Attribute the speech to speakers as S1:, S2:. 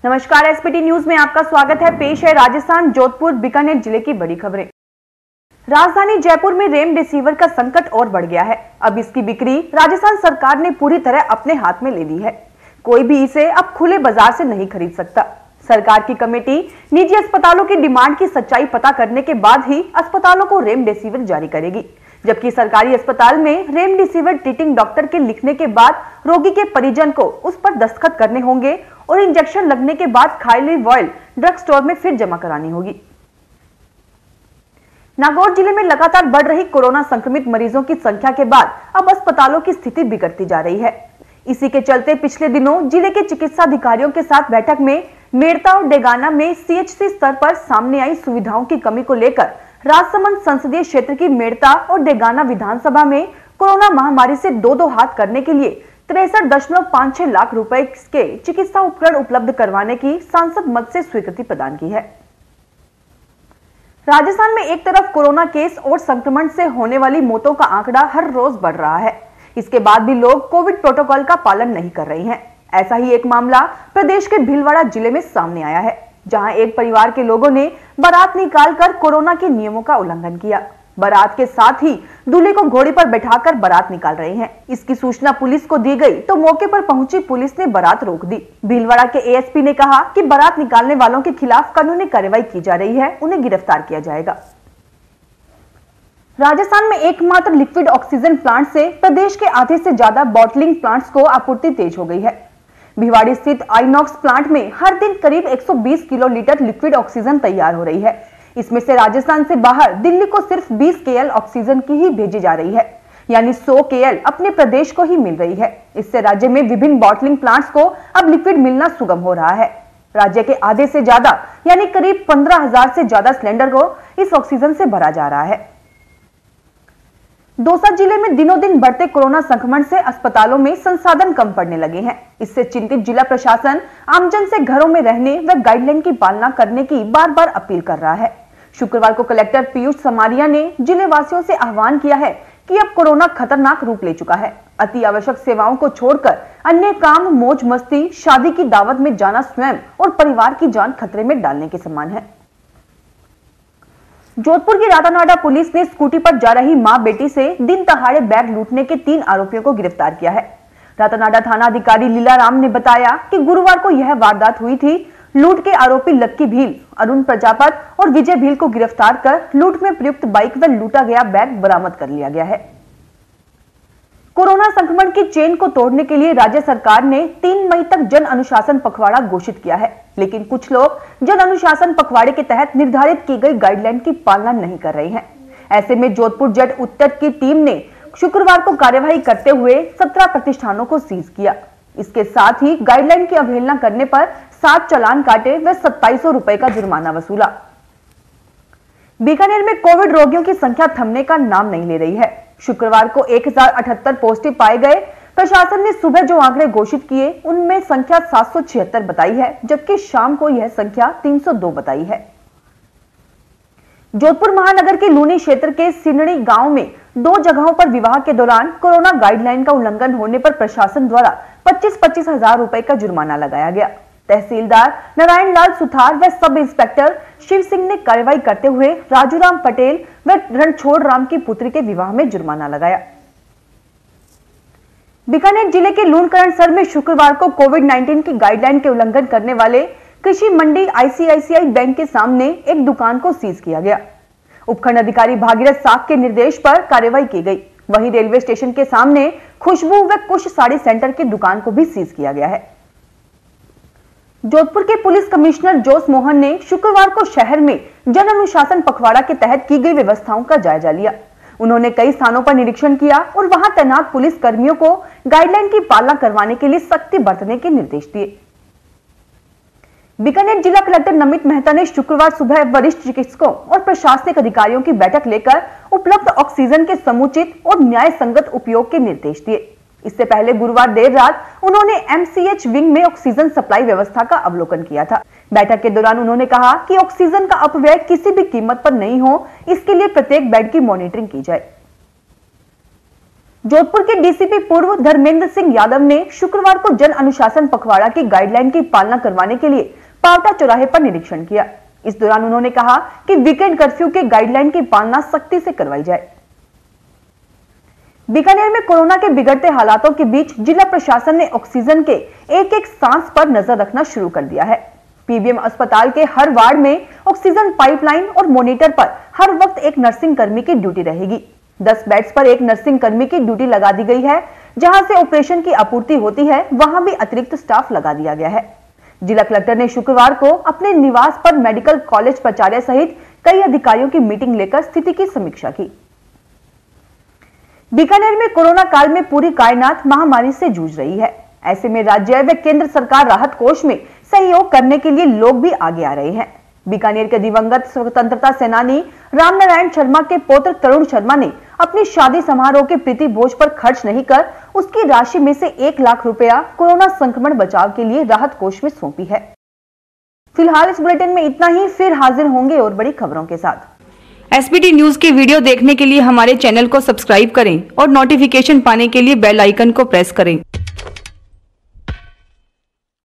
S1: नमस्कार, SPT news में आपका स्वागत है। पेश है राजस्थान जोधपुर बीकानेर जिले की बड़ी खबरें। राजधानी जयपुर में रेमडेसिविर का संकट और बढ़ गया है। अब इसकी बिक्री राजस्थान सरकार ने पूरी तरह अपने हाथ में ले ली है। कोई भी इसे अब खुले बाजार से नहीं खरीद सकता। सरकार की कमेटी निजी अस्पतालों की डिमांड की सच्चाई पता करने के बाद ही अस्पतालों को रेमडेसिविर जारी करेगी, जबकि सरकारी अस्पताल में रेमडेसिविर ट्रीटिंग डॉक्टर के लिखने के बाद रोगी के परिजन को उस पर दस्तखत करने होंगे और इंजेक्शन लगने के बाद खाली वॉयल ड्रग स्टोर में फिर जमा करानी होगी। नागौर जिले में लगातार बढ़ रही कोरोना संक्रमित मरीजों की संख्या के बाद अब अस्पतालों की स्थिति बिगड़ती जा रही है। इसी के चलते पिछले दिनों जिले के चिकित्सा अधिकारियों के साथ बैठक में मेड़ता और डेगाना में सीएचसी स्तर पर सामने आई सुविधाओं की कमी को लेकर राजसमंद संसदीय क्षेत्र की मेड़ता और डेगाना विधानसभा में कोरोना महामारी से दो हाथ करने के लिए 63.56 लाख रुपए के चिकित्सा उपकरण उपलब्ध करवाने की सांसद मत से स्वीकृति प्रदान की है। राजस्थान में एक तरफ कोरोना केस और संक्रमण से होने वाली मौतों का आंकड़ा हर रोज बढ़ रहा है, इसके बाद भी लोग कोविड प्रोटोकॉल का पालन नहीं कर रहे हैं। ऐसा ही एक मामला प्रदेश के भीलवाड़ा जिले में सामने आया है, जहां एक परिवार के लोगों ने बारात निकालकर कोरोना के नियमों का उल्लंघन किया। बारात के साथ ही दूल्हे को घोड़ी पर बैठाकर बारात निकाल रहे हैं। इसकी सूचना पुलिस को दी गई तो मौके पर पहुंची पुलिस ने बारात रोक दी। भीलवाड़ा के एएसपी ने कहा कि बारात निकालने वालों के खिलाफ कानूनी कार्रवाई की जा रही है, उन्हें गिरफ्तार किया जाएगा। राजस्थान में एकमात्र लिक्विड ऑक्सीजन प्लांट से प्रदेश के आधे से ज्यादा बॉटलिंग प्लांट्स को आपूर्ति तेज हो गई है। भिवाड़ी स्थित आइनॉक्स प्लांट में हर दिन करीब 120 किलो लीटर लिक्विड ऑक्सीजन तैयार हो रही है। इसमें से राजस्थान से बाहर दिल्ली को सिर्फ 20 केएल ऑक्सीजन की ही भेजी जा रही है, यानी 100 केएल अपने प्रदेश को ही मिल रही है। इससे राज्य में विभिन्न बॉटलिंग प्लांट्स को अब लिक्विड मिलना सुगम हो रहा है। राज्य के आधे से ज्यादा यानी करीब 15,000 से ज्यादा सिलेंडर को इस ऑक्सीजन से भरा जा रहा है। दौसा जिले में दिनों दिन बढ़ते कोरोना संक्रमण से अस्पतालों में संसाधन कम पड़ने लगे हैं। इससे चिंतित जिला प्रशासन आमजन से घरों में रहने व गाइडलाइन की पालना करने की बार बार अपील कर रहा है। शुक्रवार को कलेक्टर पीयूष समारिया ने जिले वासियों से आह्वान किया है कि अब कोरोना खतरनाक रूप ले चुका है। अति आवश्यक सेवाओं को छोड़कर अन्य काम, मौज मस्ती, शादी की दावत में जाना स्वयं और परिवार की जान खतरे में डालने के समान है। जोधपुर की रातानाडा पुलिस ने स्कूटी पर जा रही मां बेटी से दिन दहाड़े बैग लूटने के 3 आरोपियों को गिरफ्तार किया है। रातानाडा थाना अधिकारी लीला राम ने बताया कि गुरुवार को यह वारदात हुई थी। लूट के आरोपी लक्की भील, अरुण प्रजापत और विजय भील को गिरफ्तार कर लूट में प्रयुक्त बाइक व लूटा गया बैग बरामद कर लिया गया है। कोरोना संक्रमण की चेन को तोड़ने के लिए राज्य सरकार ने 3 मई तक जन अनुशासन पखवाड़ा घोषित किया है, लेकिन कुछ लोग जन अनुशासन पखवाड़े के तहत निर्धारित की गई गाइडलाइन की पालना नहीं कर रहे हैं। ऐसे में जोधपुर जट उत्तर की टीम ने शुक्रवार को कार्यवाही करते हुए 17 प्रतिष्ठानों को सीज किया। इसके साथ ही गाइडलाइन की अवहेलना करने पर 7 चालान काटे व 2700 रुपए का जुर्माना वसूला। बीकानेर में कोविड रोगियों की संख्या थमने का नाम नहीं ले रही है। शुक्रवार को 1078 पॉजिटिव पाए गए। प्रशासन ने सुबह जो आंकड़े घोषित किए उनमें संख्या 776 बताई है, जबकि शाम को यह संख्या 302 बताई है। जोधपुर महानगर के लूनी क्षेत्र के सिनड़ी गांव में 2 जगहों पर विवाह के दौरान कोरोना गाइडलाइन का उल्लंघन होने पर प्रशासन द्वारा 25-25 हजार रुपए का जुर्माना लगाया गया। तहसीलदार नारायण लाल सुथार व सब इंस्पेक्टर शिव सिंह ने कार्रवाई करते हुए राजूराम पटेल व रणछोड़ राम की पुत्री के विवाह में जुर्माना लगाया। बीकानेर जिले के लूणकरणसर में शुक्रवार को कोविड-19 की गाइडलाइन के उल्लंघन करने वाले कृषि मंडी आईसीआईसीआई बैंक के सामने एक दुकान को सीज किया गया। उपखंड अधिकारी भागीरथ साख के निर्देश पर कार्रवाई की गई। वहीं रेलवे स्टेशन के सामने खुशबू व कुश साड़ी सेंटर की दुकान को भी सीज किया गया है। जोधपुर के पुलिस कमिश्नर जोस मोहन ने शुक्रवार को शहर में जन अनुशासन पखवाड़ा के तहत की गई व्यवस्थाओं का जायजा लिया। उन्होंने कई स्थानों पर निरीक्षण किया और वहां तैनात पुलिस कर्मियों को गाइडलाइन की पालना करवाने के लिए सख्ती बरतने के निर्देश दिए। बीकानेर जिला कलेक्टर नमित मेहता ने शुक्रवार सुबह वरिष्ठ चिकित्सकों और प्रशासनिक अधिकारियों की बैठक लेकर उपलब्ध ऑक्सीजन के समुचित और न्याय संगत उपयोग के निर्देश दिए। इससे पहले गुरुवार देर रात उन्होंने एमसीएच विंग में ऑक्सीजन सप्लाई व्यवस्था का अवलोकन किया था। बैठक के दौरान उन्होंने कहा कि ऑक्सीजन का अपव्यय किसी भी कीमत पर नहीं हो, इसके लिए प्रत्येक बेड की मॉनिटरिंग की जाए। जोधपुर के डीसीपी पूर्व धर्मेंद्र सिंह यादव ने शुक्रवार को जन अनुशासन पखवाड़ा की गाइडलाइन की पालना करवाने के लिए पावटा चौराहे पर निरीक्षण किया। इस दौरान उन्होंने कहा कि वीकेंड कर्फ्यू के गाइडलाइन की पालना सख्ती से करवाई जाए। बीकानेर में कोरोना के बिगड़ते हालातों के बीच जिला प्रशासन ने ऑक्सीजन के एक एक सांस पर नजर रखना शुरू कर दिया है। पीबीएम अस्पताल के हर वार्ड में ऑक्सीजन पाइपलाइन और मॉनिटर पर हर वक्त एक नर्सिंग कर्मी की ड्यूटी रहेगी। 10 बेड्स पर एक नर्सिंग कर्मी की ड्यूटी लगा दी गई है। जहां से ऑपरेशन की आपूर्ति होती है वहां भी अतिरिक्त स्टाफ लगा दिया गया है। जिला कलेक्टर ने शुक्रवार को अपने निवास पर मेडिकल कॉलेज प्राचार्य सहित कई अधिकारियों की मीटिंग लेकर स्थिति की समीक्षा की। बीकानेर में कोरोना काल में पूरी कायनात महामारी से जूझ रही है। ऐसे में राज्य व केंद्र सरकार राहत कोष में सहयोग करने के लिए लोग भी आगे आ रहे हैं। बीकानेर के दिवंगत स्वतंत्रता सेनानी रामनारायण शर्मा के पौत्र तरुण शर्मा ने अपनी शादी समारोह के प्रीति भोज पर खर्च नहीं कर उसकी राशि में से 1 लाख रुपया कोरोना संक्रमण बचाव के लिए राहत कोष में सौंपी है। फिलहाल इस बुलेटिन में इतना ही, फिर हाजिर होंगे और बड़ी खबरों के साथ। एसबीटी न्यूज के वीडियो देखने के लिए हमारे चैनल को सब्सक्राइब करें और नोटिफिकेशन पाने के लिए बेल आइकन को प्रेस करें।